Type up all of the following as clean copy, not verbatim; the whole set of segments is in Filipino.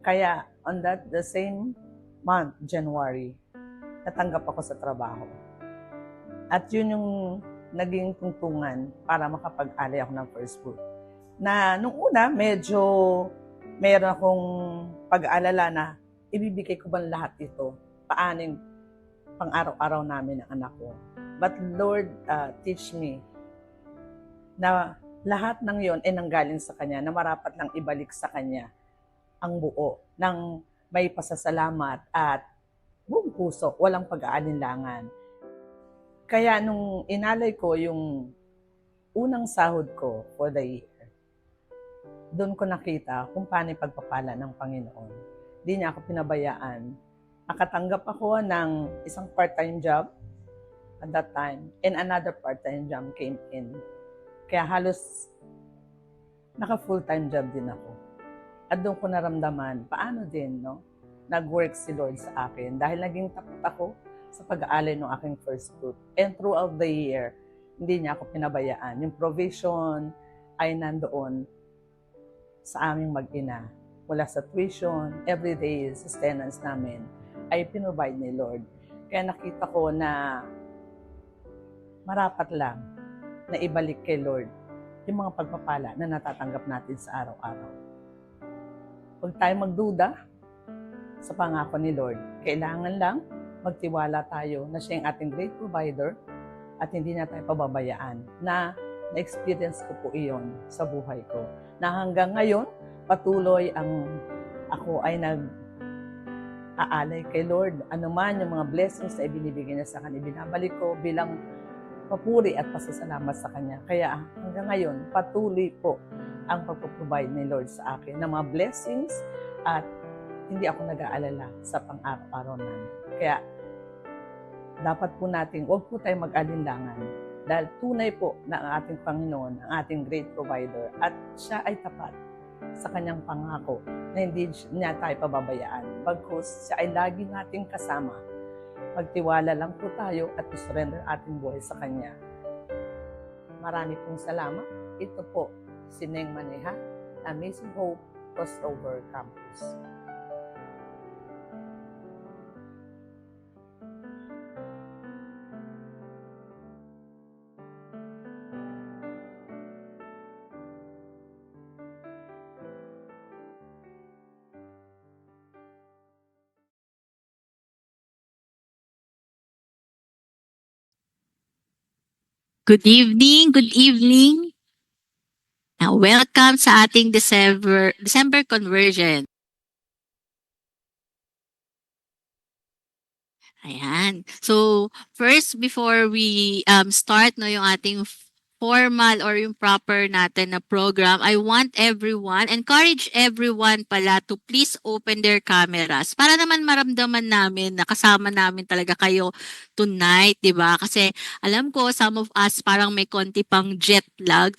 Kaya on the same month, January, natanggap ako sa trabaho. At yun yung naging tungtungan para makapag-alay ako ng first fruit. Na nung una, medyo meron akong pag-aalala na ibibigay ko ba lahat ito? Paano yung pang-araw-araw namin ng anak ko? But Lord, teach me na lahat ng yon ay nanggaling sa Kanya, na marapat lang ibalik sa Kanya ang buo ng may pasasalamat at buong puso, walang pag-aalinlangan. Kaya nung inalay ko yung unang sahod ko for the year, doon ko nakita kung paano yung pagpapala ng Panginoon. Hindi niya ako pinabayaan. Nakatanggap ako ng isang part-time job at that time, and another part-time job came in. Kaya halos naka-full-time job din ako. At doon ko naramdaman, paano din, no? Nag-work si Lord sa akin dahil naging tapat ako sa pag-aalay ng aking first fruit. And throughout the year, hindi niya ako pinabayaan. Yung provision ay nandoon sa aming mag-ina. Mula sa tuition, everyday sustenance namin ay pinrovide ni Lord. Kaya nakita ko na marapat lang na ibalik kay Lord yung mga pagpapala na natatanggap natin sa araw-araw. Huwag tayo magduda sa pangako ni Lord. Kailangan lang magtiwala tayo na siya yung ating great provider at hindi na tayo pababayaan. Na-experience ko po iyon sa buhay ko. Na hanggang ngayon, patuloy ako ay nag-aalay kay Lord. Ano man yung mga blessings na ibinibigay niya sa Kanya, binabalik ko bilang papuri at pasasalamat sa Kanya. Kaya hanggang ngayon, patuloy po ang pagpaprovide ni Lord sa akin ng mga blessings at hindi ako nag-aalala sa pang-araw-araw namin. Kaya dapat po natin, huwag po tayong mag-alinlangan dahil tunay po na ang ating Panginoon, ang ating great provider at siya ay tapat sa kanyang pangako na hindi niya tayo pababayaan. Bagkus siya ay lagi nating kasama. Magtiwala lang po tayo at isurrender ating buhay sa Kanya. Marami pong salamat. Ito po si Neng Maneha, Amazing Hope Crossover Campus. Good evening, good evening. Welcome sa ating December conversion. Ayan. So, first before we start no yung ating formal or yung proper natin na program, I want encourage everyone pala to please open their cameras para naman maramdaman namin na kasama namin talaga kayo tonight, 'di ba? Kasi alam ko some of us parang may konti pang jet lag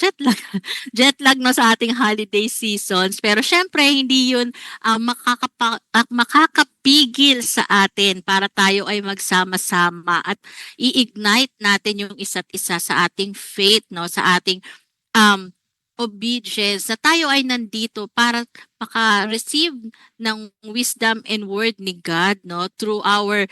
no sa ating holiday seasons. Pero syempre hindi 'yun makakapigil sa atin para tayo ay magsama-sama at i-ignite natin yung isa't isa sa ating faith, no, sa ating um, obedience, na tayo ay nandito para maka-receive ng wisdom and word ni God, no, through our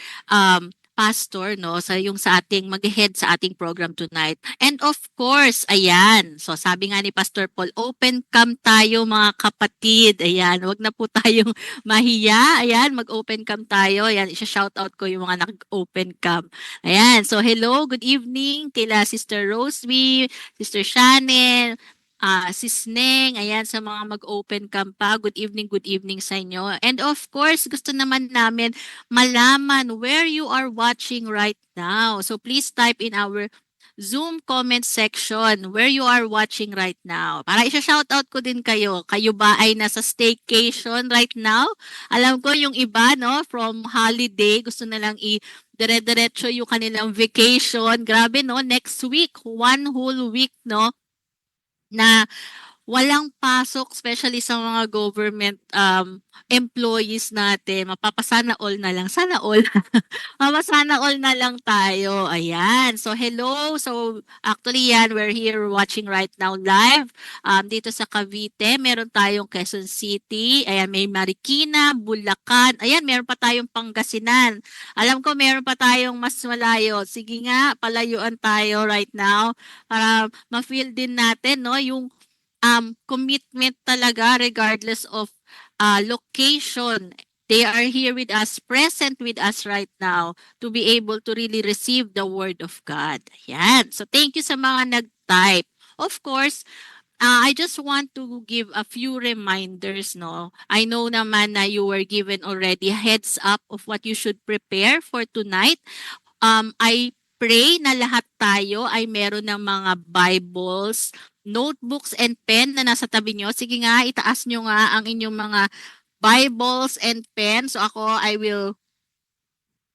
pastor, no, sa ating mag-head sa ating program tonight. And of course, ayan, so sabi nga ni Pastor Paul, open cam tayo mga kapatid. Ayan, wag na po tayong mahiya. Ayan, mag-open cam tayo. Ayan, isa-shout out ko yung mga nag-open cam. Ayan, so hello, good evening kila Sister Roseby, Sister Shanel, Sis Neng, ayan sa mga mag-open cam pa. Good evening sa inyo. And of course, gusto naman namin malaman where you are watching right now. So please type in our Zoom comment section where you are watching right now. Para isa-shoutout ko din kayo. Kayo ba ay nasa staycation right now? Alam ko yung iba, no, from holiday, gusto na lang dire-diretso yung kanilang vacation. Grabe, no, next week, one whole week, no, na walang pasok, especially sa mga government employees natin. Mapapasana all na lang. Sana all. Mapasana all na lang tayo. Ayan. So, hello. So, actually yan, we're here watching right now live. Dito sa Cavite, meron tayong Quezon City. Ayan, may Marikina, Bulacan. Ayan, meron pa tayong Pangasinan. Alam ko meron pa tayong mas malayo. Sige nga, palayuan tayo right now para ma-feel din natin, no, yung commitment talaga regardless of location. They are here with us, present with us right now to be able to really receive the word of God. Yan. So thank you sa mga nag-type. Of course, I just want to give a few reminders, no. I know naman na you were given already a heads up of what you should prepare for tonight. I pray na lahat tayo ay meron ng mga Bibles, notebooks, and pen na nasa tabi nyo. Sige nga, itaas nyo nga ang inyong mga Bibles and pen. So ako, I will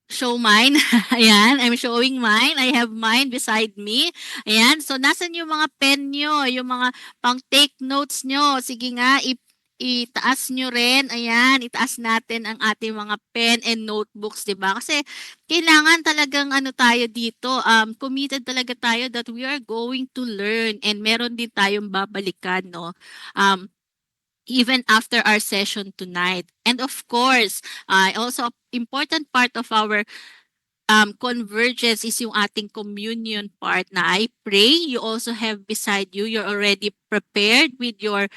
show mine. Ayan, I'm showing mine. I have mine beside me. Ayan, so nasan yung mga pen nyo, yung mga pang take notes nyo. Sige nga, itaas nyo rin. Ayan, itaas natin ang ating mga pen and notebooks, 'di ba? Kasi kailangan talagang ano tayo dito, committed talaga tayo that we are going to learn and meron din tayong babalikan, no? Even after our session tonight. And of course, also important part of our convergence is yung ating communion part na I pray you also have beside you. You're already prepared with your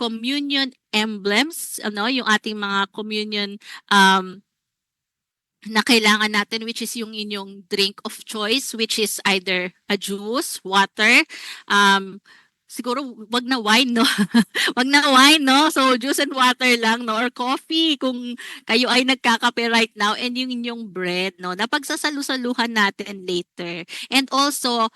communion emblems, ano, yung ating mga communion na kailangan natin, which is yung inyong drink of choice, which is either a juice, water, siguro wag na wine, no? Wag na wine, no? So, juice and water lang, no? Or coffee kung kayo ay nagkakape right now, and yung inyong bread, no? Na pagsasalu-saluhan natin later. And also,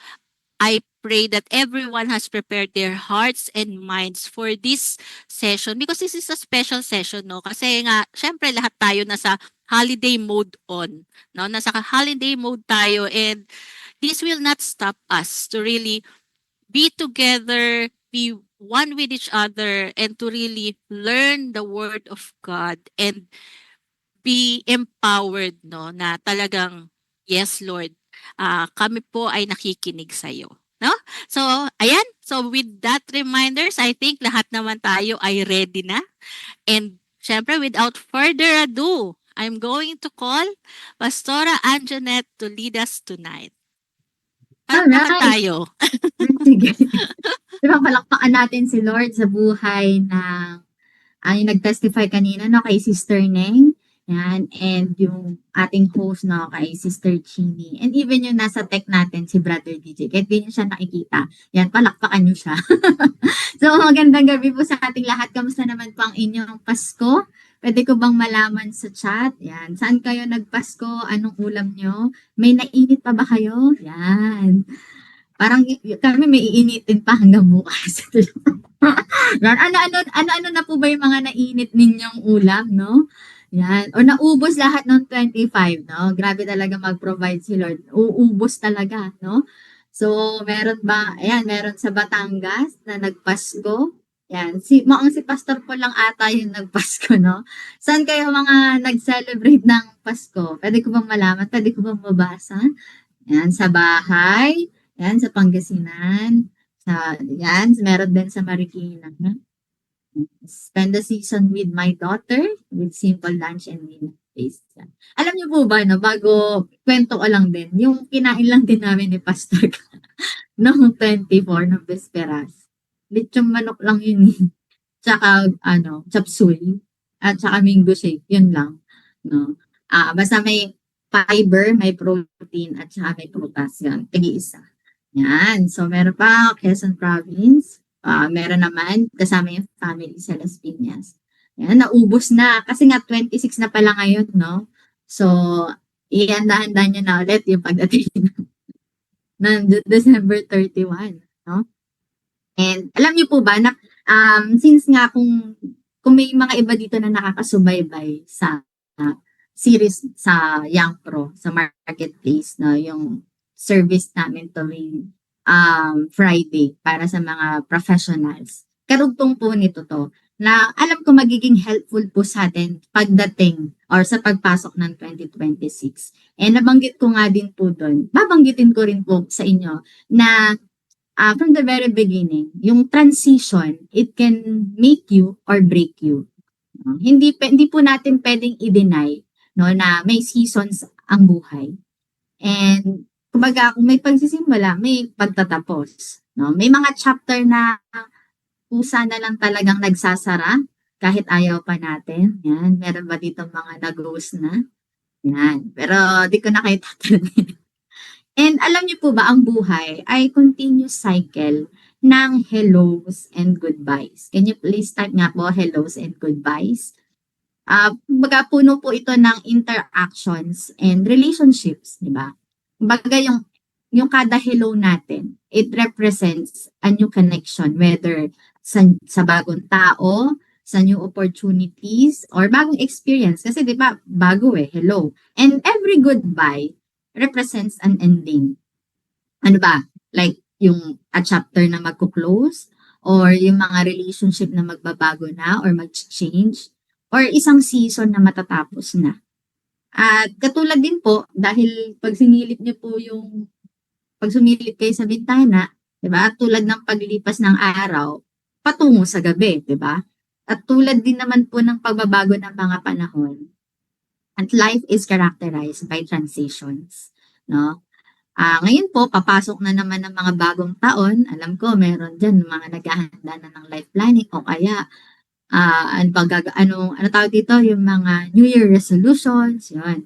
I pray that everyone has prepared their hearts and minds for this session because this is a special session, no? Kasi nga, syempre lahat tayo nasa holiday mode on, no? Nasa holiday mode tayo, and this will not stop us to really be together, be one with each other, and to really learn the word of God and be empowered, no, na talagang, yes, Lord, kami po ay nakikinig sa iyo. No? So, ayan. So, with that reminders, I think lahat naman tayo ay ready na. And, syempre, without further ado, I'm going to call Pastora Anjanette to lead us tonight. Palakpakan Alright. tayo. Sige. Diba, palakpakan natin si Lord sa buhay ng yung nag-testify kanina, no, kay Sister Neng. Yan. And yung ating host, no, kay Sister Chini. And even yung nasa tech natin, si Brother DJ. Kahit di nyo siya nakikita. Yan, palakpakan nyo siya. So, magandang gabi po sa ating lahat. Kamusta naman po ang inyong Pasko? Pwede ko bang malaman sa chat? Yan. Saan kayo nagpasko? Anong ulam nyo? May nainit pa ba kayo? Yan. Parang kami may iinitin pa hanggang bukas. Yan. Ano na po ba yung mga nainit ninyong ulam, no? Yan. O naubos lahat ng 25, no? Grabe talaga mag-provide si Lord. Uubos talaga, no? So, meron ba? Ayan, meron sa Batangas na nagpasko. Yan. Mukhang si Pastor Paul lang ata yung nagpasko, no? Saan kayo mga nag-celebrate ng Pasko? Pwede ko bang malaman? Pwede ko bang mabasa? Yan, sa bahay. Yan, sa Pangasinan. Yan, meron din sa Marikina. Spend the season with my daughter with simple lunch and dinner taste. Alam niyo po ba, no, bago kwento ko lang din, yung kinain lang din namin ni Pastor noong 24 ng Vesperas. Lechong manok lang yun eh. Tsaka, chop suey. At tsaka mango shake. Yun lang. No? Basta may fiber, may protein, at tsaka may prutas. Yan. Tigi-isa. Yan. So, meron pa Quezon Province. Meron naman kasama yung family sa Las Piñas. Yan, naubos na. Kasi nga 26 na pala ngayon, no? So, ihanda-handa nyo na ulit yung pagdating ng December 31, no? And alam niyo po ba na since nga kung may mga iba dito na nakakasubaybay sa series sa Young Pro, sa marketplace, no, yung service namin tuwing Friday para sa mga professionals. karugtong po nito to, na alam ko magiging helpful po sa atin pagdating or sa pagpasok ng 2026. And nabanggit ko nga din po doon, babanggitin ko rin po sa inyo na from the very beginning, yung transition, it can make you or break you. No? Hindi po natin pwedeng i-deny, no, na may seasons ang buhay. And kumbaga, kung may pagsisimula, may pagtatapos. No? May mga chapter na kusa na lang talagang nagsasara kahit ayaw pa natin. Yan. Meron ba dito mga nag-rose na? Yan. Pero di ko na kayo tatanungin. And alam niyo po ba, ang buhay ay continuous cycle ng hellos and goodbyes. Can you please type nga po, hellos and goodbyes? Kumbaga, puno po ito ng interactions and relationships, di ba? Kumbaga, yung kada hello natin, it represents a new connection, whether sa bagong tao, sa new opportunities, or bagong experience. Kasi di ba, bago hello. And every goodbye represents an ending. Ano ba? Like, yung a chapter na magko-close, or yung mga relationship na magbabago na, or mag-change, or isang season na matatapos na. At katulad din po, dahil pag sumilip kayo sa bintana, di ba? Tulad ng paglipas ng araw, patungo sa gabi, di ba? At tulad din naman po ng pagbabago ng mga panahon, at life is characterized by transitions, no? Ngayon po, papasok na naman ng mga bagong taon. Alam ko, meron dyan mga naghahanda na ng life planning o kaya ano tawag dito, yung mga New Year resolutions, yun.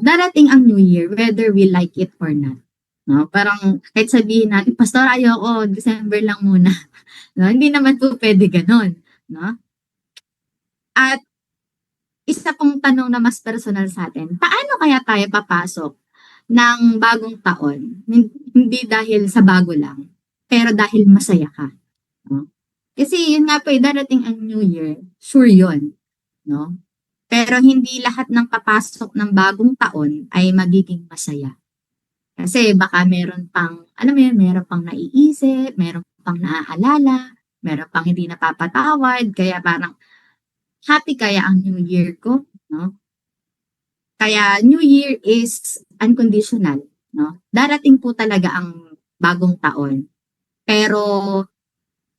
Darating ang New Year, whether we like it or not. No? Parang kahit sabihin natin, Pastor, ayoko, December lang muna. No? Hindi naman po pwede ganon. No? At isa pong tanong na mas personal sa atin, paano kaya tayo papasok ng bagong taon? Hindi dahil sa bago lang, pero dahil masaya ka. No? Kasi yun nga po, darating ang New Year, sure yun. No? Pero hindi lahat ng papasok ng bagong taon ay magiging masaya. Kasi baka meron pang, alam mo yun, meron pang naiisip, meron pang naaalala, meron pang hindi napapatawad, kaya parang happy kaya ang New Year ko, no? Kaya New Year is unconditional, no? Darating po talaga ang bagong taon. Pero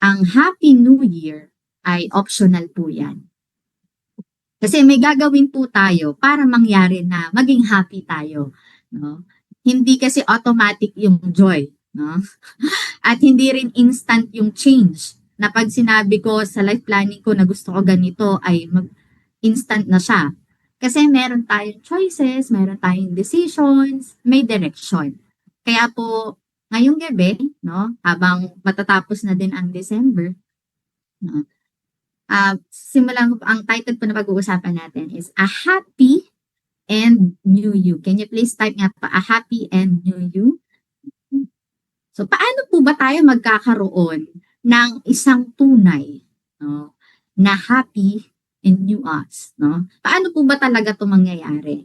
ang Happy New Year ay optional po yan. Kasi may gagawin po tayo para mangyari na maging happy tayo, no? Hindi kasi automatic yung joy, no? At hindi rin instant yung change. Na pag sinabi ko sa life planning ko na gusto ko ganito ay instant na siya. Kasi meron tayong choices, meron tayong decisions, may direction. Kaya po, ngayong gabi, no, habang matatapos na din ang December, no, simulan ko, ang title po na pag-uusapan natin is A Happy and New You. Can you please type nga pa, A Happy and New You? So, paano po ba tayo magkakaroon ng isang tunay, no, na happy and new us, no? Paano po ba talaga 'to mangyayari?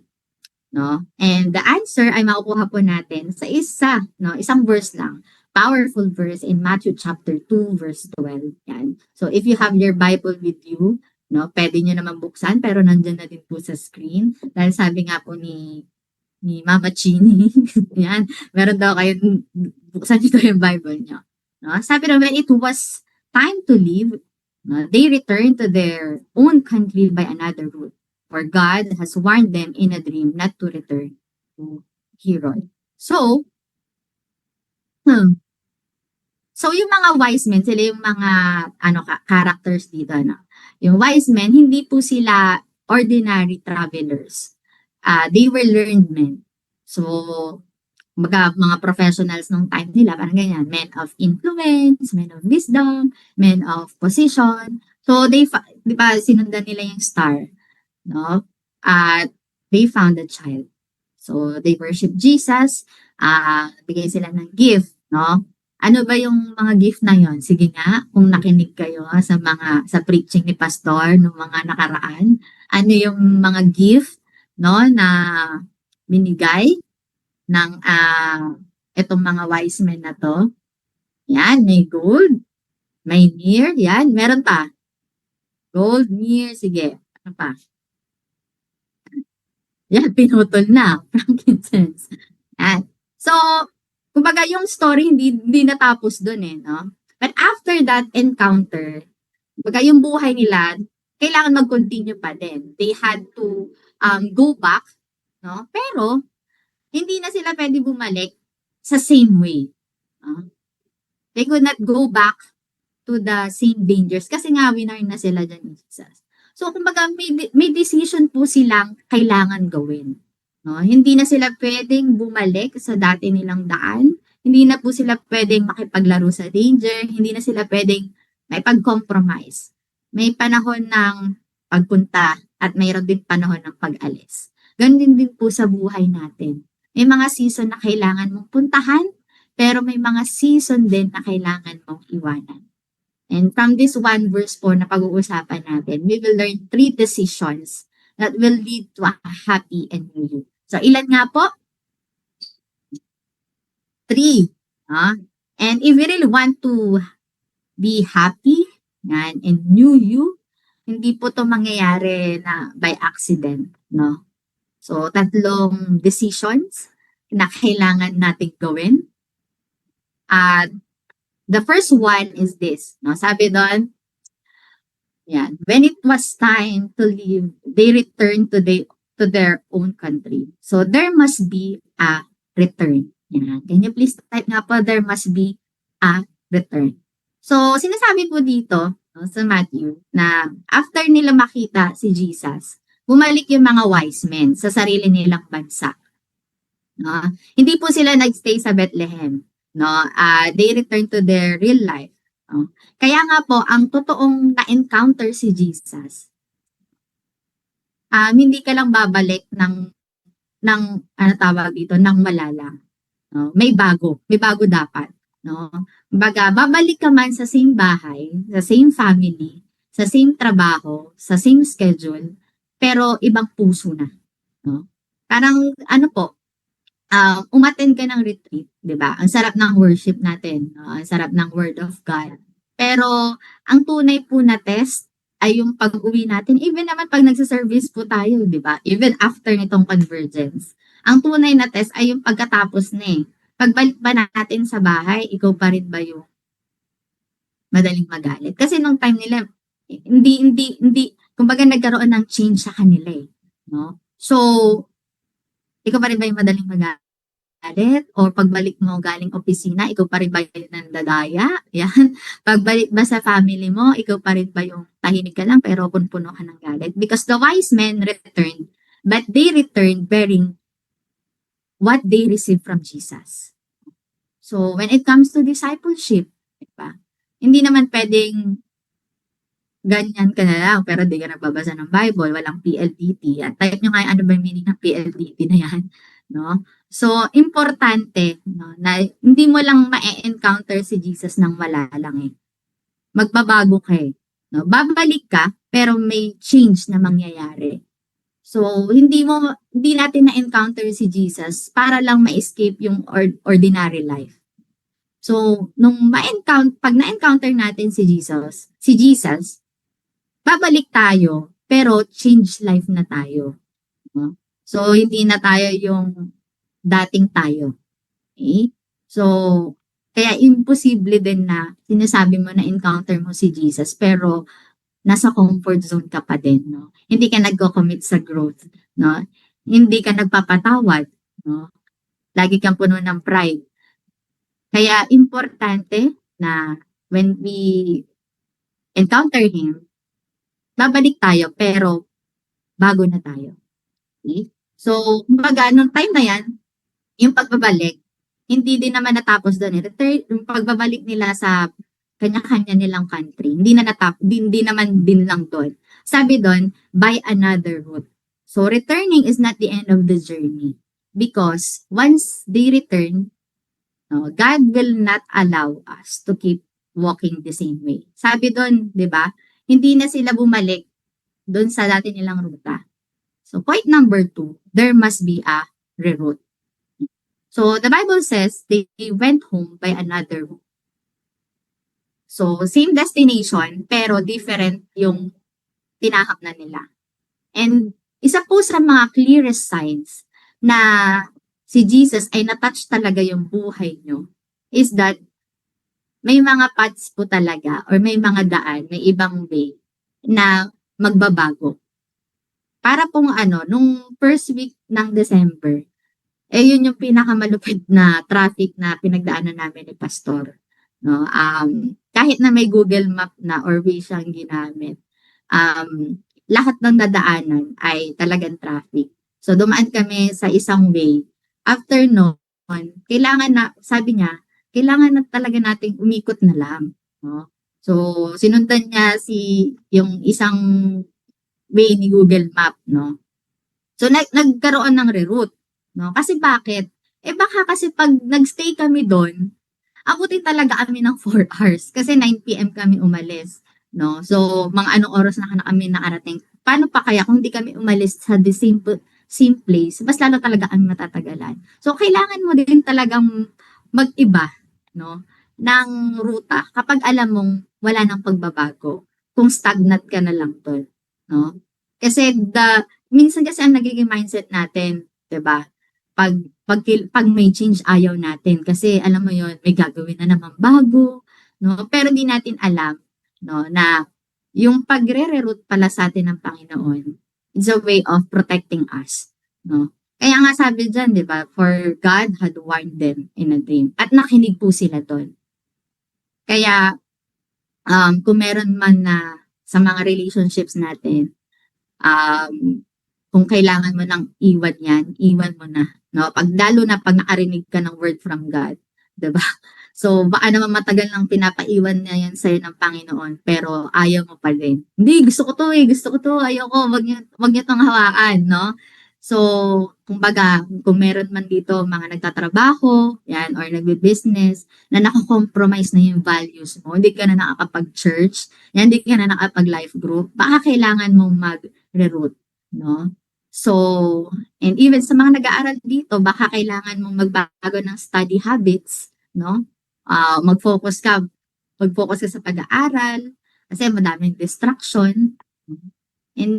No? And the answer ay makukuha po natin sa isang verse lang. Powerful verse in Matthew chapter 2 verse 12. Yan. So if you have your Bible with you, no, pwede niyo naman buksan pero nandiyan na din po sa screen. Dahil sabi nga po ni Mama Chini, yan, meron daw kayo, buksan niyo yung Bible niyo. No? Sabi na, when it was time to leave, no, they returned to their own country by another route. For God has warned them in a dream not to return to Herod. So yung mga wise men, sila yung mga characters dito. No? Yung wise men, hindi po sila ordinary travelers. They were learned men. So, mga professionals nung time nila, parang ganyan, men of influence, men of wisdom, men of position. So, di ba, sinundan nila yung star. No? At they found a child. So, they worship Jesus. Bigay sila ng gift. No? Ano ba yung mga gift na yon? Sige nga, kung nakinig kayo sa preaching ni Pastor ng mga nakaraan, ano yung mga gift, no, na binigay ng itong mga wise men na to? Yan, may gold, May myrrh, yan. Meron pa. Gold, myrrh, sige. Ano pa? Yan, pinutol na. Frankincense. Yan. So, kumbaga yung story hindi natapos dun eh, no? But after that encounter, kumbaga yung buhay nila, kailangan mag-continue pa din. They had to go back, no? Pero, hindi na sila pwede bumalik sa same way. No? They could not go back to the same dangers kasi nga winner na sila dyan ni Jesus. So, kumbaga, may decision po silang kailangan gawin. No? Hindi na sila pwedeng bumalik sa dati nilang daan. Hindi na po sila pwedeng makipaglaro sa danger. Hindi na sila pwedeng may pag-compromise. May panahon ng pagpunta at mayroon din panahon ng pag-alis. Ganun din po sa buhay natin. May mga season na kailangan mong puntahan, pero may mga season din na kailangan mong iwanan. And from this one verse po na pag-uusapan natin, we will learn 3 decisions that will lead to a happy and new you. So, ilan nga po? 3. And if we really want to be happy and new you, hindi po to mangyayari na by accident, no? So, 3 decisions na kailangan nating gawin. At the first one is this, no? Sabi doon, yan, when it was time to leave, they returned to their own country. So there must be a return. Yan. Can you please type nga po, there must be a return. So sinasabi po dito, no, sa Matthew, na after nila makita si Jesus, bumalik yung mga wise men sa sarili nilang bansa. No? Hindi po sila nagstay sa Bethlehem. No, they return to their real life. No? Kaya nga po, ang totoong na-encounter si Jesus, hindi ka lang babalik ng ano tawag dito, ng malala. No? May bago dapat. No? Baga, babalik ka man sa same bahay, sa same family, sa same trabaho, sa same schedule, pero ibang puso na. No? Parang ano po, umattend ka ng retreat, 'di ba? Ang sarap ng worship natin, no? Ang sarap ng word of God. Pero ang tunay po na test ay yung pag-uwi natin. Even naman pag nagsa-service po tayo, 'di ba? Even after nitong convergence. Ang tunay na test ay yung pagkatapos na eh. Pagbalik ba natin sa bahay, ikaw pa rin ba yung madaling magalit? Kasi nung time nila, hindi, kumbaga nagkaroon ng change sa kanila eh. No? So, ikaw pa rin ba yung madaling magalit? O pagbalik mo galing opisina, ikaw pa rin ba yung nandadaya? Yan. Pagbalik ba sa family mo, ikaw pa rin ba yung tahimik ka lang pero punpuno ka ng galit? Because the wise men returned, but they returned bearing what they received from Jesus. So, when it comes to discipleship, diba? Hindi naman pwedeng ganyan ka na lang, pero di ka nagbabasa ng Bible, walang PLDT. At type nyo nga ano ba yung meaning ng PLDT na yan. No? So, importante no, na hindi mo lang ma-encounter si Jesus nang wala lang eh. Magbabago ka eh. No? Babalik ka, pero may change na mangyayari. So, hindi natin na-encounter si Jesus para lang ma-escape yung ordinary life. So, pag na-encounter natin si Jesus, babalik tayo, pero change life na tayo. No? So, hindi na tayo yung dating tayo. Okay? So, kaya imposible din na sinasabi mo na encounter mo si Jesus, pero nasa comfort zone ka pa din. No? Hindi ka nagko-commit sa growth. No? Hindi ka nagpapatawad. No? Lagi kang puno ng pride. Kaya importante na when we encounter Him, babalik tayo, pero bago na tayo. Okay? So, kumbaga, nung time na yan, yung pagbabalik, hindi din naman natapos doon. Yung pagbabalik nila sa kanya-kanya nilang country, hindi naman din lang doon. Sabi doon, by another route. So, returning is not the end of the journey. Because once they return, God will not allow us to keep walking the same way. Sabi doon, di ba? Hindi na sila bumalik doon sa dati nilang ruta. So, point number 2, there must be a reroute. So, the Bible says they went home by another route. So, same destination, pero different yung tinahak na nila. And isa po sa mga clearest signs na si Jesus ay natouch talaga yung buhay nyo is that may mga paths po talaga or may mga daan, may ibang way na magbabago. Para pong nung first week ng December, yun yung pinakamalupit na traffic na pinagdaanan namin ni Pastor. No? Kahit na may Google Map na or Waze siyang ginamit, lahat ng dadaanan ay talagang traffic. So, dumaan kami sa isang way. After noon, kailangan na, sabi niya, kailangan na talaga nating umikot na lang. No? So, sinundan niya yung isang way ni Google Map, no? So, nagkaroon ng reroute, no? Kasi bakit? Baka kasi pag nagstay kami doon, abutin talaga kami ng 4 hours kasi 9 p.m. kami umalis, no? So, mga anong oras na kami nakarating. Paano pa kaya kung hindi kami umalis sa the same place, mas lalo talaga kami matatagalan. So, kailangan mo din talagang mag-iba, no? Ng ruta kapag alam mong wala nang pagbabago. Kung stagnant ka na lang doon, no? Kasi minsan kasi ang nagiging mindset natin, 'di ba? Pag may change ayaw natin kasi alam mo yon may gagawin na naman bago, no? Pero di natin alam, no, na yung pagre-reroute pala sa atin ng Panginoon, it's a way of protecting us, no? Kaya nga sabi diyan, 'di ba? For God had warned them in a dream. At nakinig po sila doon. Kaya kung meron man na sa mga relationships natin, kung kailangan mo nang iwan yan, iwan mo na. No? Lalo na pag nakarinig ka ng word from God. 'Di ba? So, baka naman matagal nang pinapaiwan na yan sa'yo ng Panginoon, pero ayaw mo pa din. Hindi, gusto ko to, ayoko, wag niyo tong hawakan, no? So, kumbaga, kung meron man dito mga nagtatrabaho, yan, or nagbe-business, na nakakompromise na yung values mo, hindi ka na nakakapag-church, yan, hindi ka na nakapag-life group, baka kailangan mong mag-reroute, no? So, and even sa mga nag-aaral dito, baka kailangan mong magbago ng study habits, no? Mag-focus ka sa pag-aaral, kasi madaming distraction, and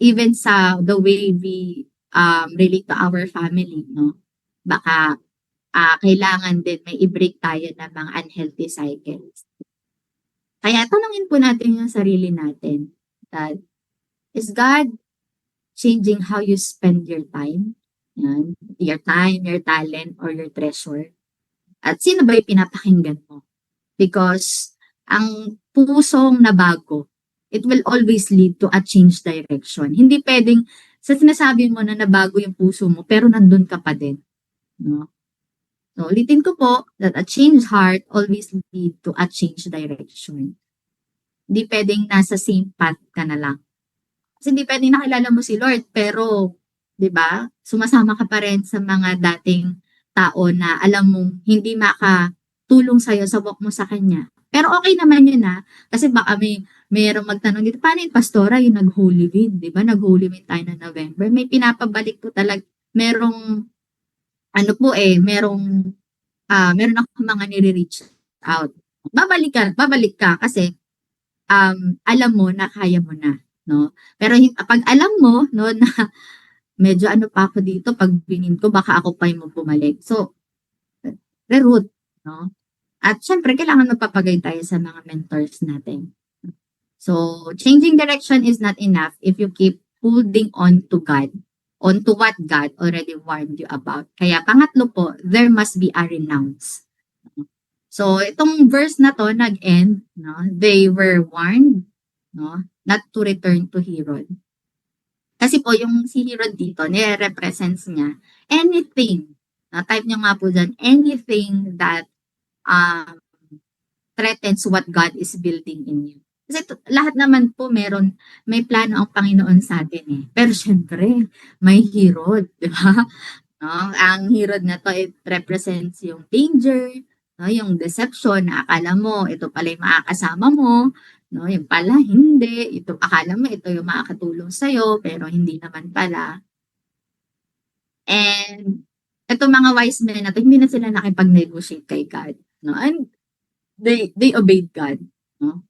even sa the way we relate to our family, no? Baka kailangan din may i-break tayo ng mga unhealthy cycles. Kaya tanungin po natin yung sarili natin that, is God changing how you spend your time? Yan. Your time, your talent, or your treasure? At sino ba yung pinapakinggan mo? Because ang pusong nabago, it will always lead to a change direction. Hindi pwedeng sa sinasabi mo na nabago yung puso mo, pero nandun ka pa din. No? So, ulitin ko po that a changed heart always lead to a change direction. Hindi pwedeng nasa same path ka na lang. Kasi hindi pwedeng nakilala mo si Lord, pero, di ba, sumasama ka pa rin sa mga dating tao na alam mong hindi makatulong sa'yo sa walk mo sa Kanya. Pero okay naman yun kasi baka mayroong magtanong dito, paano yung pastora yung nag-Holy Week, di ba? Nag-Holy Week tayo ng November. May pinapabalik po talaga, meron ako mga nire-reach out. Babalik ka kasi alam mo na kaya mo na, no? Pero pag alam mo, no, na medyo pa ako dito, pag binin ko, baka ako pa yung bumalik. So, reroute, no? At syempre, kailangan magpapagay tayo sa mga mentors natin. So, changing direction is not enough if you keep holding on to God, on to what God already warned you about. Kaya pangatlo po, there must be a renounce. So, itong verse na to, nag-end, no? They were warned, no, not to return to Herod. Kasi po, yung si Herod dito, nire-represents niya anything, type nyo nga po dyan, anything that threatens what God is building in you. Kasi lahat naman po may plano ang Panginoon sa atin Pero syempre, may Herod, di ba? No? Ang Herod na to, it represents yung danger, no? Yung deception na akala mo, ito pala yung makakasama mo, no? Yung pala, hindi. Akala mo, ito yung makakatulong sa'yo, pero hindi naman pala. And, ito mga wise men na to, hindi na sila nakipag-negotiate kay God. No? And, they obeyed God. No?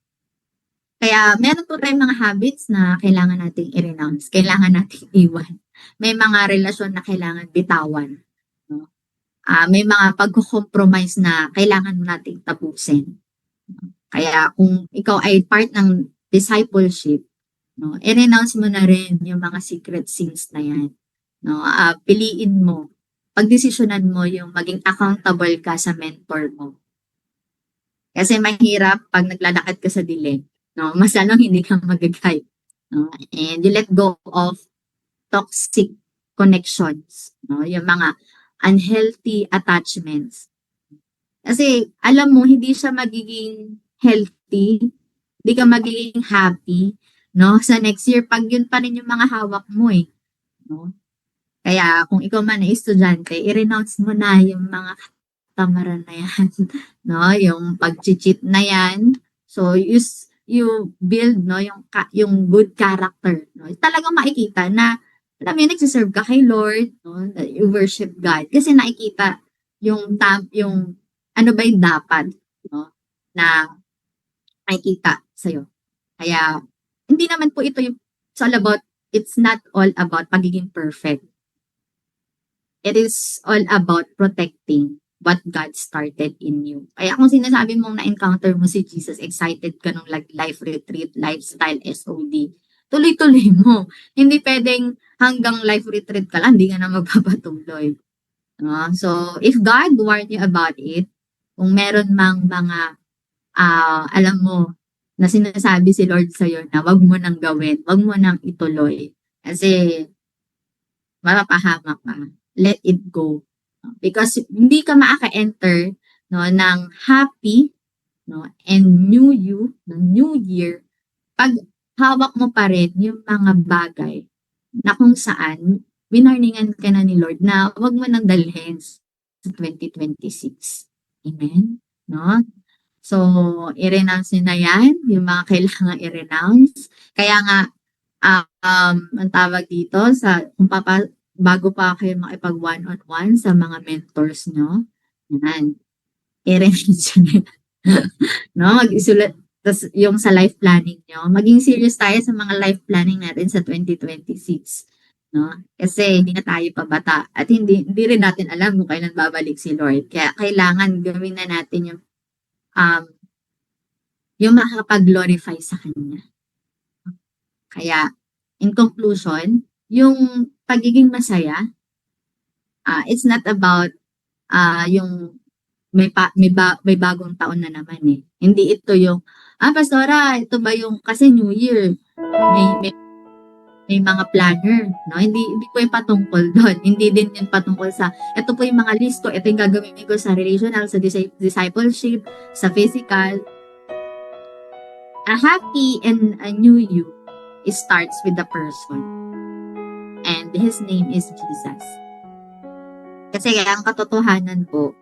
Kaya meron po tayong mga habits na kailangan nating i-renounce, kailangan nating iwan. May mga relasyon na kailangan bitawan. No? May mga pagko-compromise na kailangan nating tapusin. Kaya kung ikaw ay part ng discipleship, no, i-renounce mo na rin yung mga secret sins na yan. No? Piliin mo, pagdesisyonan mo yung maging accountable ka sa mentor mo. Kasi mahirap pag naglalakad ka sa dilim. No? Mas lalong hindi ka mag-guide. No? And you let go of toxic connections. No? Yung mga unhealthy attachments. Kasi alam mo, hindi siya magiging healthy, hindi ka magiging happy, no? Sa next year, pag yun pa rin yung mga hawak mo eh. No? Kaya kung ikaw man ay estudyante, i-renounce mo na yung mga katamaran na yan. No? Yung pag-cheat na yan. So, you build no yung good character. No? Talagang makikita na alam mo, nagsiserve ka kay Lord, no? You worship God. Kasi nakikita yung ano ba yung dapat, no? Na nakikita sa'yo. Kaya, hindi naman po ito it's not all about pagiging perfect. It is all about protecting what God started in you. Kaya kung sinasabi mong na-encounter mo si Jesus, excited ka nung life retreat, lifestyle, SOD, tuloy-tuloy mo. Hindi pwedeng hanggang life retreat ka lang, hindi ka na magpapatuloy. So, if God warned you about it, kung meron mang mga, alam mo, na sinasabi si Lord sa'yo na wag mo nang gawin, wag mo nang ituloy. Kasi, mapapahamak ka. Let it go. Because hindi ka makaka-enter no, ng happy no, and new year pag hawak mo pa rin yung mga bagay na kung saan winarningan ka na ni Lord na wag mo nang dalhin sa 2026. Amen? No? So, i-renounce nyo na yan, yung mga kailangan i-renounce. Kaya nga, ang tawag dito, bago pa kayo makipag one-on-one sa mga mentors nyo, yan, i-renounce nyo na. No? Mag-isulat, tas yung sa life planning nyo, maging serious tayo sa mga life planning natin sa 2026. No? Kasi hindi na tayo pabata at hindi rin natin alam kung kailan babalik si Lord. Kaya kailangan gawin na natin yung makakapag-glorify sa Kanya. Kaya, in conclusion, yung pagiging masaya, it's not about yung may bagong taon na naman eh. Hindi ito yung, Pastora, ito ba yung, kasi New Year, may mga planner, no? Hindi po yung patungkol doon. Hindi din yung patungkol sa, ito po yung mga list ko, ito yung gagawin ko sa relational, sa discipleship, sa physical. A happy and a new you, it starts with the person. And His name is Jesus. Kasi ang katotohanan po,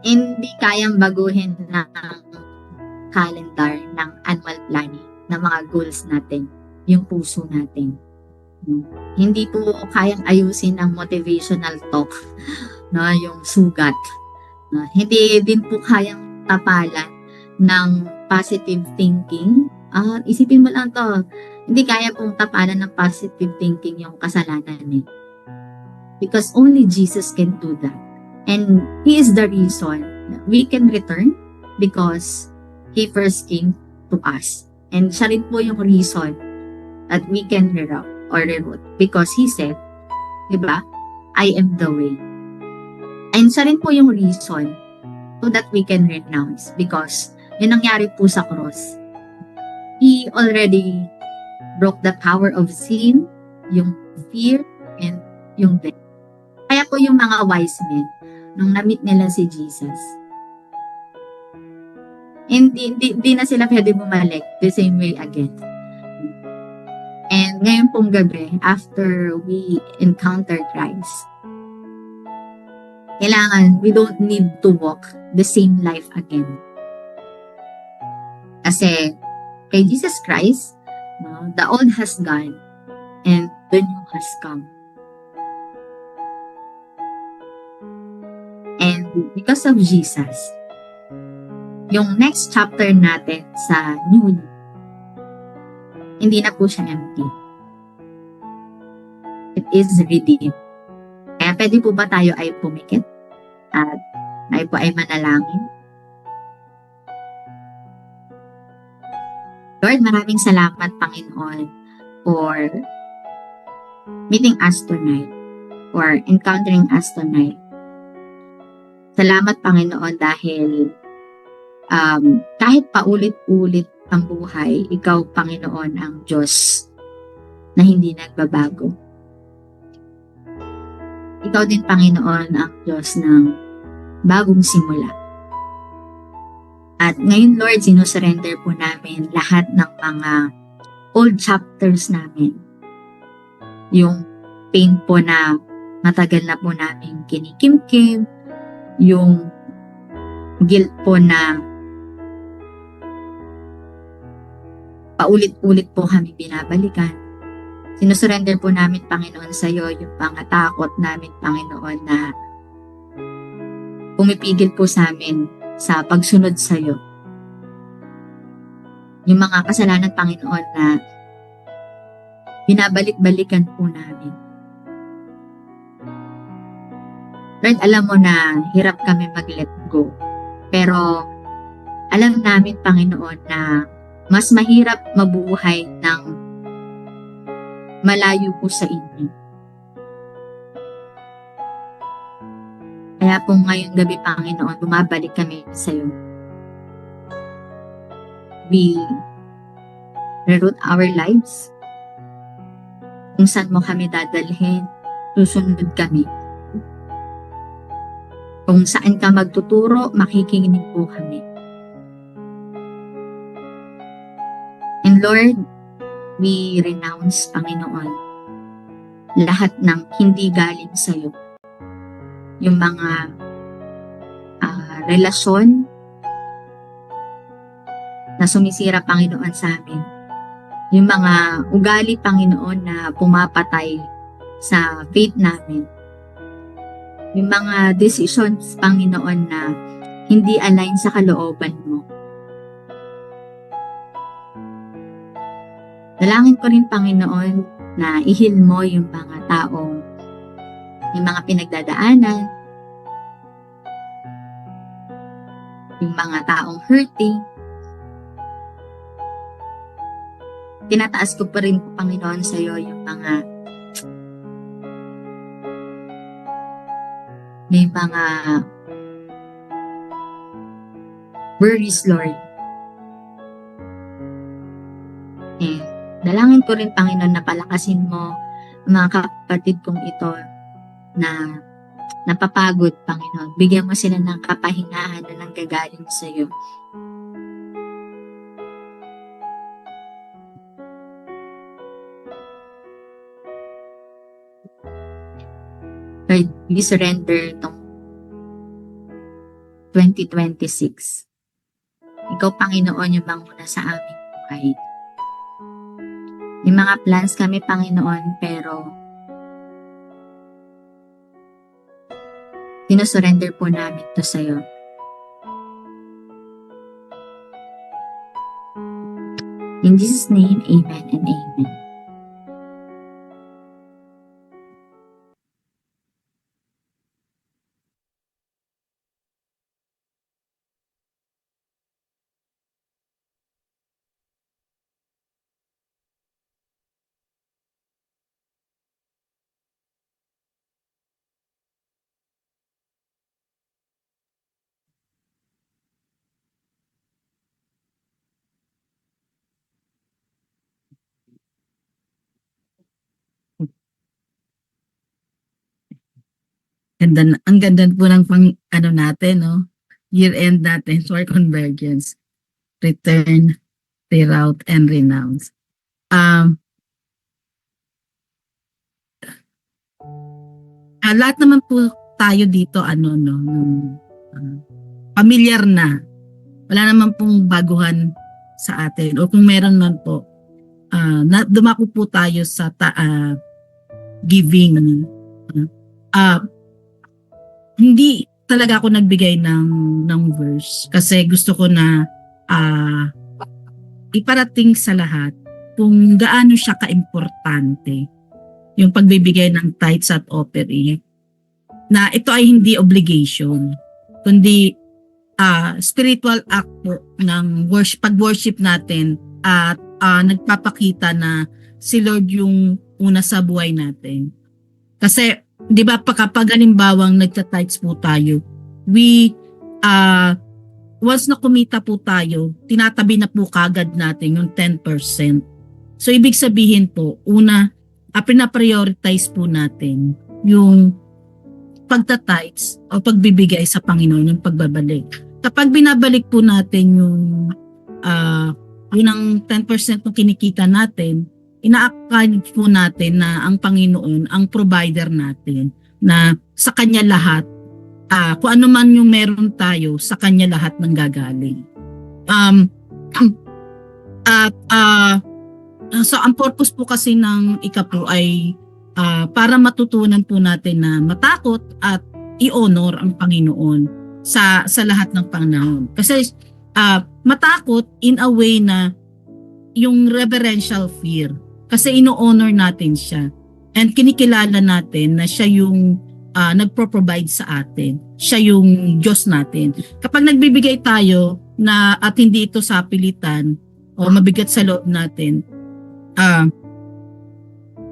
hindi kayang baguhin ng calendar, ng annual planning, ng mga goals natin, yung puso natin. Hindi po kayang ayusin ng motivational talk, no, yung sugat. Hindi din po kayang tapalan ng positive thinking. Isipin mo lang to, hindi kaya pong tapalan ng positive thinking yung kasalanan eh. Because only Jesus can do that. And He is the reason that we can return because He first came to us. And siya rin po yung reason that we can reroute. Because He said, diba, I am the way. And siya rin po yung reason so that we can renounce. Because yun nangyari po sa cross. He already broke the power of sin, yung fear, and yung death. Kaya po yung mga wise men, nung na-meet nila si Jesus, hindi na sila pwede bumalik the same way again. And ngayon pong gabi, after we encounter Christ, kailangan, we don't need to walk the same life again. Kasi, kay Jesus Christ, no, the old has gone, and the new has come. And because of Jesus, yung next chapter natin sa New Year, hindi na po siya empty. It is redeemed. Kaya pwede po ba tayo ay pumikit at tayo po ay manalangin? Lord, maraming salamat, Panginoon, for meeting us tonight or encountering us tonight. Salamat, Panginoon, dahil kahit paulit-ulit ang buhay, ikaw, Panginoon, ang Diyos na hindi nagbabago. Ikaw din, Panginoon, ang Diyos ng bagong simula. At ngayon, Lord, sinusurrender po namin lahat ng mga old chapters namin. Yung pain po na matagal na po namin kinikimkim, yung guilt po na paulit-ulit po kami binabalikan. Sinusurrender po namin, Panginoon, sa iyo yung mga takot namin, Panginoon, na pumipigil po sa amin sa pagsunod sa iyo. Yung mga kasalanan, Panginoon, na binabalik-balikan po namin. Lord, alam mo na hirap kami mag-let go. Pero alam namin, Panginoon, na mas mahirap mabuhay ng malayo po sa inyo. Kaya po ngayong gabi, Panginoon, bumabalik kami sa iyo. We reroute our lives. Kung saan mo kami dadalhin, susunod kami. Kung saan ka magtuturo, makikinig po kami. And Lord, we renounce, Panginoon, lahat ng hindi galing sa iyo. Yung mga relasyon na sumisira, Panginoon, sa amin. Yung mga ugali, Panginoon, na pumapatay sa faith namin. Yung mga decisions, Panginoon, na hindi align sa kalooban mo. Dalangin ko rin, Panginoon, na ihil mo yung mga taong yung mga pinagdadaanan, yung mga taong hurting. Tinataas ko pa rin, Panginoon, sa iyo yung mga may mga worries, Lord. And dalangin ko rin, Panginoon, na palakasin mo ang mga kapatid kong ito na napapagod, Panginoon. Bigyan mo sila ng kapahingahan na nanggagaling sa iyo. Lord, we surrender itong 2026. Ikaw, Panginoon, yung banguna sa aming buhay. May mga plans kami, Panginoon, pero sinusurrender po namin ito sa iyo. In Jesus' name, amen and amen. Ganda, ang ganda po ng natin, no? Year-end natin for convergence. Return, reroute, and renounce. Lahat naman po tayo dito, familiar na. Wala naman pong baguhan sa atin. O kung meron man po, dumako po tayo sa giving. Hindi talaga ako nagbigay ng verse kasi gusto ko na iparating sa lahat kung gaano siya kaimportante yung pagbibigay ng tithes at offering, na ito ay hindi obligation kundi spiritual act po ng pag-worship natin at nagpapakita na si Lord yung una sa buhay natin. Kasi 'di ba kapag halimbawang nagta-tithes po tayo, we once na kumita po tayo, tinatabi na po kagad natin yung 10%. So ibig sabihin po, una, pina-prioritize po natin yung pagta-tithes o pagbibigay sa Panginoon, yung pagbabalik. Kapag binabalik po natin yung unang 10% ng kinikita natin, ina-acknowledge po natin na ang Panginoon ang provider natin, na sa Kanya lahat, kung ano man yung meron tayo, sa Kanya lahat nang gagaling. So ang purpose po kasi ng ikapo ay para matutunan po natin na matakot at i-honor ang Panginoon sa lahat ng panahon. Kasi matakot in a way na yung reverential fear. Kasi ino-honor natin siya. And kinikilala natin na siya yung nagpro-provide sa atin. Siya yung Diyos natin. Kapag nagbibigay tayo na at hindi ito sa pilitan o mabigat sa loob natin,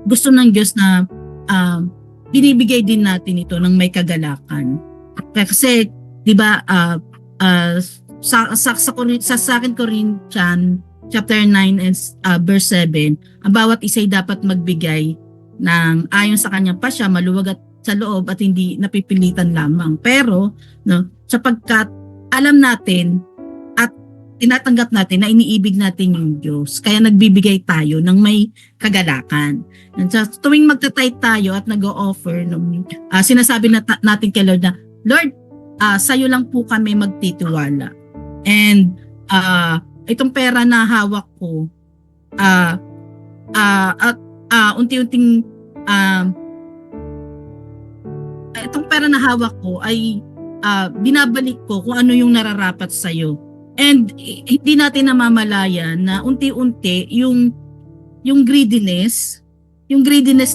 gusto ng Diyos na binibigay din natin ito ng may kagalakan. Kasi 'di ba sa 2 Corinthians chapter 9 and verse 7, ang bawat isa ay dapat magbigay ng ayon sa kanyang pasya, maluwag at sa loob at hindi napipilitan lamang. Pero sapagkat alam natin at tinatanggap natin na iniibig natin yung Diyos, kaya nagbibigay tayo ng may kagalakan. And sa tuwing magta-tithe tayo at nag-o-offer, sinasabi natin kay Lord na, Lord, sa'yo lang po kami magtitiwala. And itong pera na hawak ko, unti-unting itong pera na hawak ko ay binabalik ko kung ano yung nararapat sa'yo. And hindi natin namamalayan na unti-unti yung greediness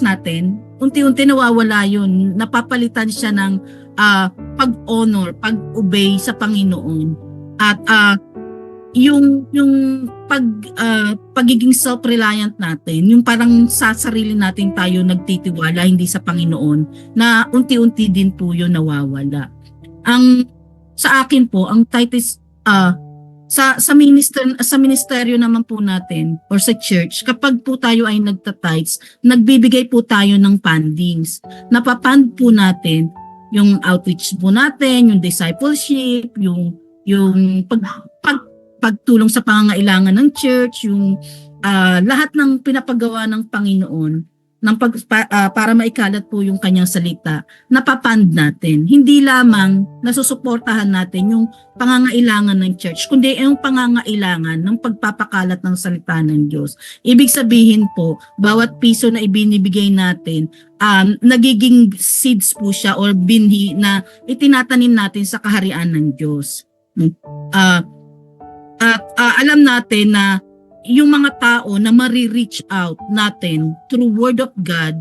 natin, unti-unti nawawala yun. Napapalitan siya ng pag-honor, pag-obey sa Panginoon. At yung pagiging self-reliant natin, yung parang sa sarili natin tayo nagtitiwala, hindi sa Panginoon, na unti-unti din po yun nawawala. Sa akin po, ang tithe is sa ministeryo naman po natin or sa church, kapag po tayo ay nagta-tithes, nagbibigay po tayo ng fundings. Napapund po natin yung outreach po natin, yung discipleship, yung pagtulong sa pangangailangan ng church, yung lahat ng pinapagawa ng Panginoon para maikalat po yung kanyang salita, napapand natin. Hindi lamang nasusuportahan natin yung pangangailangan ng church, kundi yung pangangailangan ng pagpapakalat ng salita ng Diyos. Ibig sabihin po, bawat piso na ibinibigay natin, nagiging seeds po siya or binhi na itinatanim natin sa kaharian ng Diyos. Alam natin na yung mga tao na ma-reach out natin through Word of God,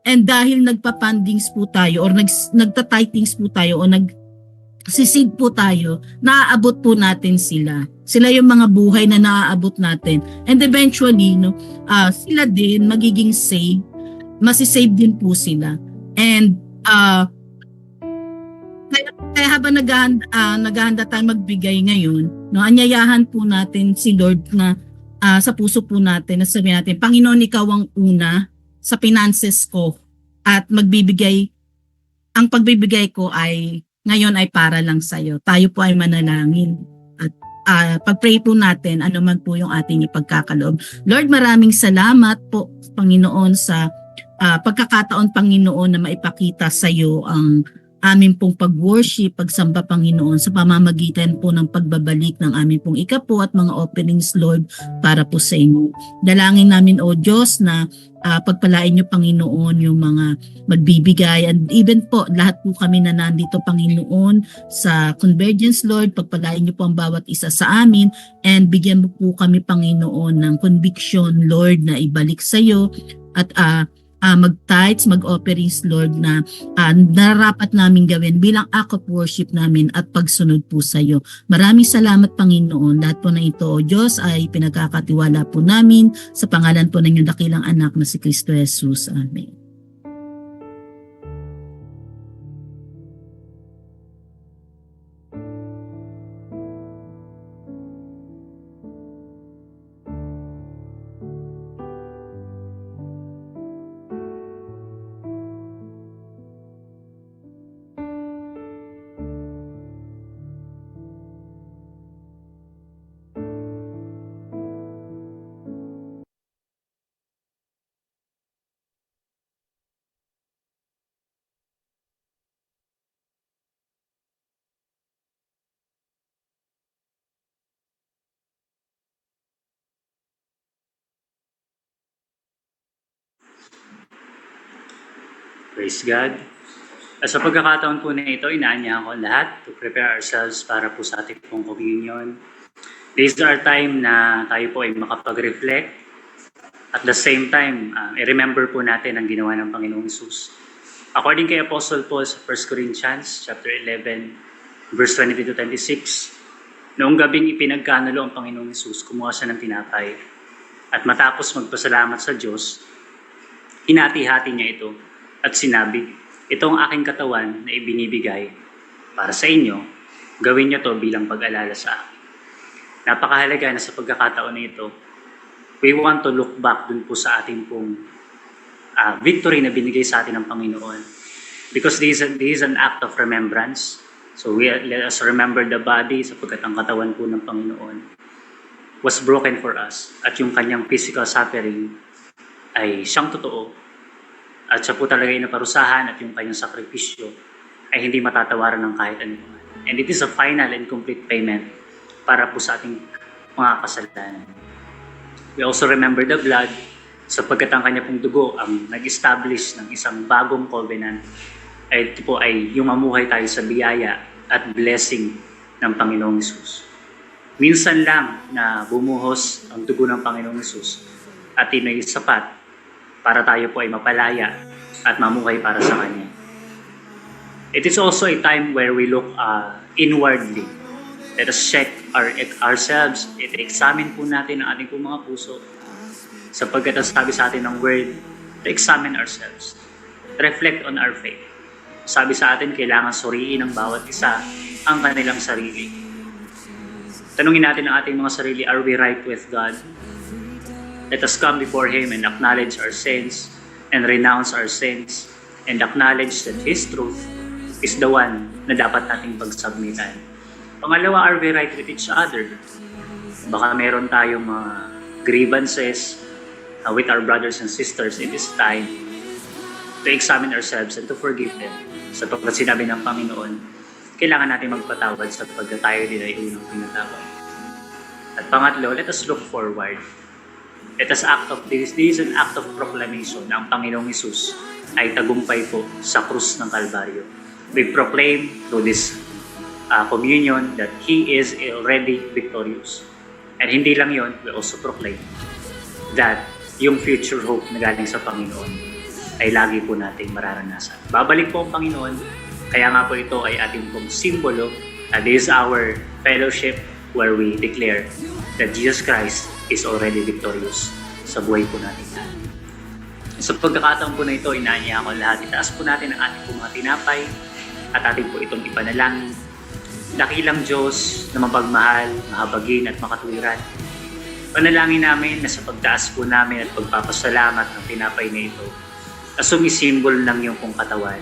and dahil nagpa-fundings po tayo or nagta-tithings po tayo o nagsisid po tayo, naaabot po natin sila. Sila yung mga buhay na naaabot natin. And eventually, sila din magiging saved. Masisave din po sila. And kaya habang naghahanda tayo magbigay ngayon, anyayahan po natin si Lord na sa puso po natin, na sabihin natin, Panginoon, ikaw ang una sa finances ko, at ang pagbibigay ko ay ngayon ay para lang sa iyo. Tayo po ay manalangin at pag-pray po natin ano man po yung ating ipagkakaloob. Lord, maraming salamat po, Panginoon, sa pagkakataon, Panginoon, na maipakita sa iyo ang amin pong pag-worship, pagsamba Panginoon sa pamamagitan po ng pagbabalik ng amin pong ikapo at mga openings, Lord, para po sa inyo. Dalangin namin, O Diyos, na pagpalain niyo, Panginoon, yung mga magbibigay, and even po lahat po kami na nandito, Panginoon, sa Convergence, Lord, pagpalain niyo po ang bawat isa sa amin, and bigyan mo po kami, Panginoon, ng conviction, Lord, na ibalik sa iyo at mag-tithes, mag-offerings, Lord, na narapat namin gawin bilang act of worship namin at pagsunod po sa iyo. Maraming salamat, Panginoon. Lahat po na ito, O Diyos, ay pinagkakatiwala po namin sa pangalan po ng iyong dakilang anak na si Kristo Jesus. Amen. Praise God. Sa pagkakataon po na ito, inaanyahan ko lahat to prepare ourselves para po sa ating pong communion. This is our time na tayo po ay makapag-reflect. At the same time, i-remember po natin ang ginawa ng Panginoong Jesus. According kay Apostle Paul sa 1 Corinthians chapter 11, verse 22 to 26, noong gabing ipinagkanulo ang Panginoong Jesus, kumuha siya ng tinapay. At matapos magpasalamat sa Diyos, hinati-hati niya ito at sinabi, ito ang aking katawan na ibinibigay para sa inyo, gawin niyo to bilang pag-alala sa akin. Napakahalaga na sa pagkakataon na ito, we want to look back dun po sa ating pong victory na binigay sa atin ng Panginoon. Because this is an act of remembrance. So let us remember the body sapagkat ang katawan po ng Panginoon was broken for us. At yung kanyang physical suffering ay siyang totoo. At siya po talaga ay naparusahan at yung kanyang sakripisyo ay hindi matatawaran ng kahit ano. And it is a final and complete payment para po sa ating mga kasalanan. We also remember the blood sapagkat ang kanya pong dugo ang nag-establish ng isang bagong covenant. Ay ito po ay yung mamuhay tayo sa biyaya at blessing ng Panginoong Hesus. Minsan lang na bumuhos ang dugo ng Panginoong Hesus at ito'y sapat para tayo po ay mapalaya at mamuhay para sa Kanya. It is also a time where we look inwardly. Let us check ourselves. I-examine po natin ang ating po mga puso. Sapagkat ang sabi sa atin ng Word, to examine ourselves. Reflect on our faith. Sabi sa atin, kailangan suriin ng bawat isa ang kanilang sarili. Tanungin natin ang ating mga sarili, are we right with God? Let us come before Him and acknowledge our sins and renounce our sins and acknowledge that His truth is the one na dapat nating pagsubmitan. Pangalawa, are we right with each other? Baka meron tayong mga grievances with our brothers and sisters. It is time to examine ourselves and to forgive them. Sapagkat sinabi ng Panginoon, kailangan natin magpatawad sapagkat tayo din ay unang pinatawad. At pangatlo, let us look forward. Let us act of this is an act of proclamation na ang Panginoong Hesus ay tagumpay po sa krus ng Kalbaryo. We proclaim through this communion that He is already victorious. And hindi lang yon, we also proclaim that yung future hope na galing sa Panginoon ay lagi po nating mararanasan. Babalik po ang Panginoon, kaya nga po ito ay ating pong simbolo. This is our fellowship where we declare that Jesus Christ is already victorious sa buhay po natin. Sa pagkakataon po na ito, inaanya ako lahat. Itaas po natin ang ating po mga tinapay at ating po itong ipanalangin. Dakilang Diyos na mapagmahal, mahabagin at makatuwiran. Panalangin namin na sa pagtaas po namin at pagpapasalamat ng tinapay na ito na sumisimbol ng iyong pong katawan.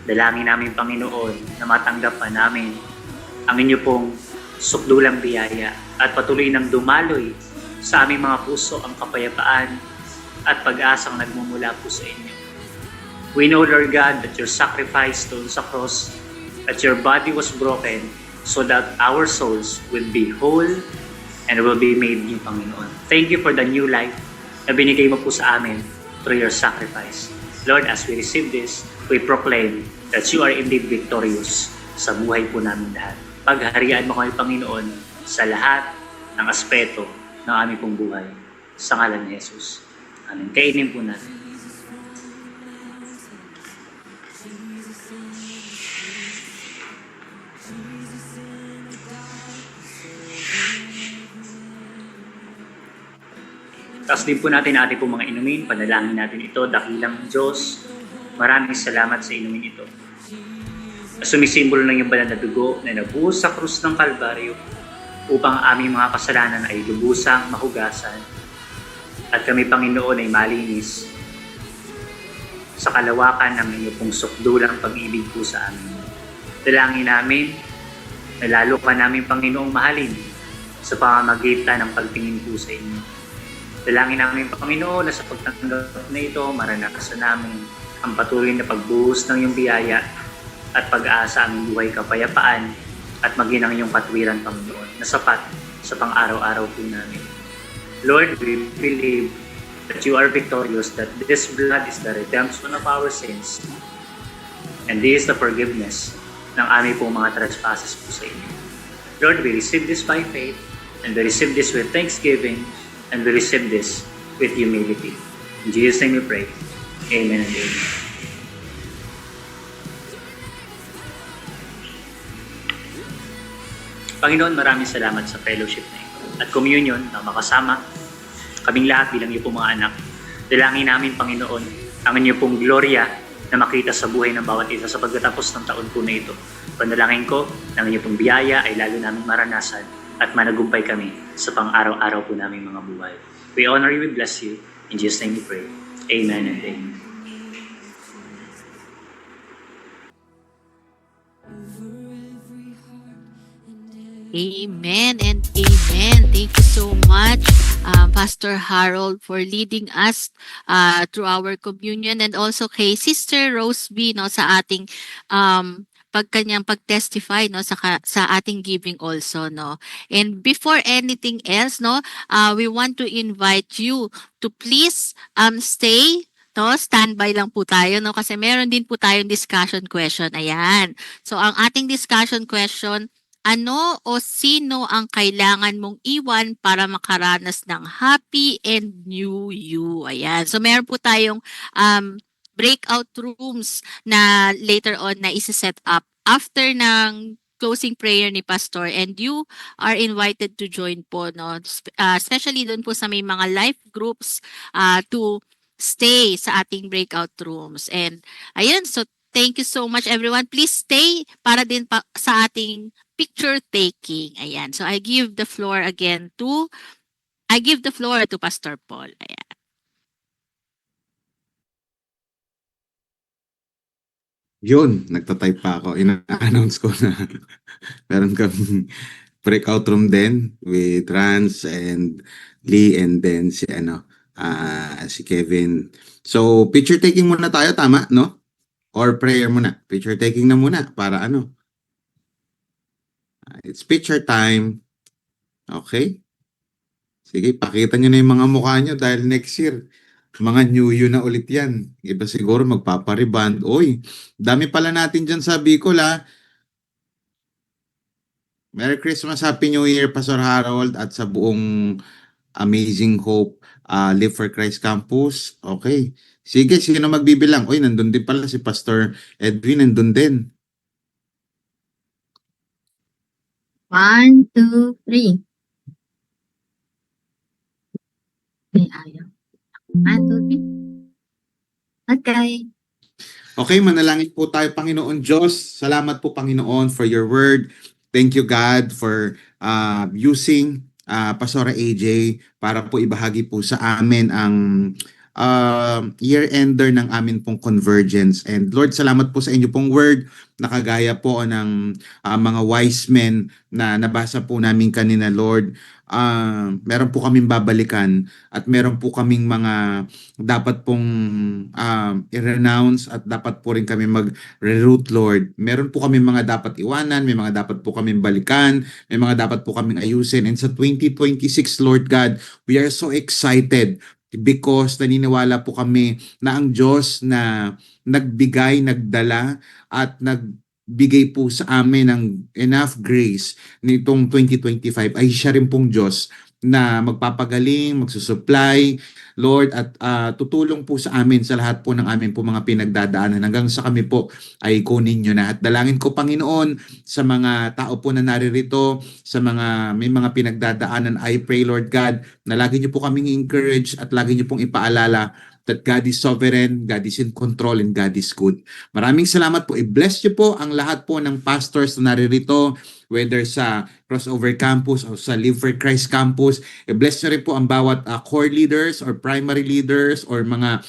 Dalangin namin, Panginoon, na matanggap pa namin ang inyo pong sukdulang biyaya at patuloy ng dumaloy sa aming mga puso ang kapayapaan at pag-asang nagmumula po sa inyo. We know, Lord God, that your sacrifice doon sa cross, that your body was broken so that our souls will be whole and will be made new, Panginoon. Thank you for the new life na binigay mo po sa amin through your sacrifice. Lord, as we receive this, we proclaim that you are indeed victorious sa buhay po namin lahat. Pagharian mo kami, Panginoon, sa lahat ng aspeto ng aming pong buhay. Sa ngalan ni Jesus. Amen. Kainin po natin. Tapos din po natin ating po mga inumin, panalangin natin ito, dakilang Diyos. Maraming salamat sa inumin ito. Sumisimbolo ng iyong banal na dugo na nabuhos sa krus ng Kalbaryo upang aming mga kasalanan ay lubusang mahugasan at kami, Panginoon, ay malinis sa kalawakan ng inyong pong sukdulang pag-ibig po sa amin. Dalangin namin na lalo ka namin, Panginoong, mahalin sa pamamagitan ng pagtingin po sa inyo. Dalangin namin, Panginoon, na sa pagtanggap na ito, maranasan namin ang patuloy na pagbuhos ng iyong biyaya at pag-asa aming buhay kapayapaan at maginang iyong katwiran, Panginoon, na sapat sa pang-araw-araw po namin. Lord, we believe that you are victorious, that this blood is the redemption of our sins, and this is the forgiveness ng aming pong mga trespasses po sa inyo. Lord, we receive this by faith, and we receive this with thanksgiving, and we receive this with humility. In Jesus' name we pray. Amen and amen. Panginoon, maraming salamat sa fellowship na ito at communion na makasama kaming lahat bilang iyo pong mga anak. Dalangin namin, Panginoon, ang inyo pong gloria na makita sa buhay ng bawat isa sa pagtatapos ng taon po na ito. Panalangin ko na ang inyo pong biyaya ay lalo namin maranasan at managumpay kami sa pang-araw-araw po namin mga buhay. We honor you, we bless you. In Jesus' name we pray. Amen and amen. Amen and amen. Thank you so much, Pastor Harold, for leading us through our communion, and also kay Sister Rose B, no, sa ating kanyang pag-testify, no, sa ating giving also, no. And before anything else, no, we want to invite you to please stay. No, standby lang po tayo, no, kasi meron din po tayong discussion question. Ayan. So ang ating discussion question, ano o sino ang kailangan mong iwan para makaranas ng happy and new you? Ayan. So meron po tayong breakout rooms na later on na isa-set up after ng closing prayer ni Pastor, and you are invited to join po, no? Especially doon po sa may mga life groups to stay sa ating breakout rooms. And ayun, so thank you so much everyone. Please stay para din sa ating picture taking. Ayan. So I give the floor to Pastor Paul. Ayan. Yun, nagtatype pa ako. Ina-announce ko na meron kami breakout room din with Rans and Lee, and then si Kevin. So, picture taking muna tayo, tama, no? Or prayer muna. Picture taking na muna para it's picture time. Okay? Sige, pakita nyo na yung mga mukha nyo dahil next year, mga new you na ulit yan. Iba siguro magpapariband. Oy, dami pala natin dyan sa Bicol, ha? Merry Christmas, Happy New Year, Pastor Harold, at sa buong Amazing Hope Live for Christ Campus. Okay. Sige, sino magbibilang? Oy, nandun din pala si Pastor Edwin, nandun din. 1, 2, 3. Ay, ayaw. 1, 2, 3. Okay. Okay, manalangin po tayo, Panginoon Diyos. Salamat po, Panginoon, for your word. Thank you, God, for using Pastora AJ para po ibahagi po sa amin ang year-ender ng amin pong Convergence. And Lord, salamat po sa inyo pong word, nakagaya po ng mga wise men na nabasa po namin kanina, Lord. Meron po kaming babalikan at meron po kaming mga dapat pong i-renounce at dapat po rin kami mag-reroute, Lord. Meron po kami mga dapat iwanan, may mga dapat po kaming balikan, may mga dapat po kaming ayusin. And sa 2026, Lord God, we are so excited because naniniwala po kami na ang Diyos na nagbigay, nagdala at nagbigay po sa amin ng enough grace nitong 2025 ay siya rin pong Diyos na magpapagaling, magsusupply, Lord, at tutulong po sa amin sa lahat po ng amin po mga pinagdadaanan hanggang sa kami po ay kunin nyo na. At dalangin ko, Panginoon, sa mga tao po na naririto, sa mga may mga pinagdadaanan, I pray, Lord God, na lagi nyo po kaming encourage at lagi nyo pong ipaalala that God is sovereign, God is in control, and God is good. Maraming salamat po. I-bless nyo po ang lahat po ng pastors na naririto, whether sa Crossover Campus o sa Live for Christ Campus. I-bless nyo rin po ang bawat core leaders or primary leaders or mga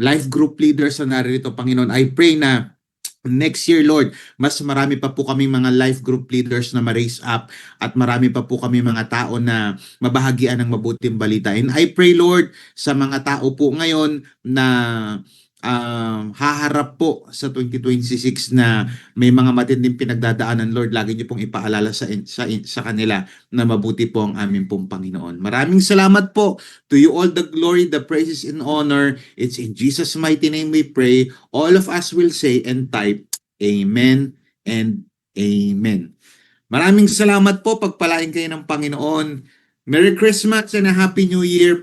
life group leaders na naririto, Panginoon. I pray na next year, Lord, mas marami pa po kami mga life group leaders na ma-raise up at marami pa po kami mga tao na mabahagian ng mabuting balita. And I pray, Lord, sa mga tao po ngayon na haharap po sa 2026 na may mga matinding pinagdadaanan, Lord, lagi niyo pong ipaalala sa kanila na mabuti po ang aming pong Panginoon. Maraming salamat po. To you all the glory, the praises, and honor. It's in Jesus' mighty name we pray. All of us will say and type, Amen and Amen. Maraming salamat po. Pagpalain kayo ng Panginoon. Merry Christmas and a Happy New Year.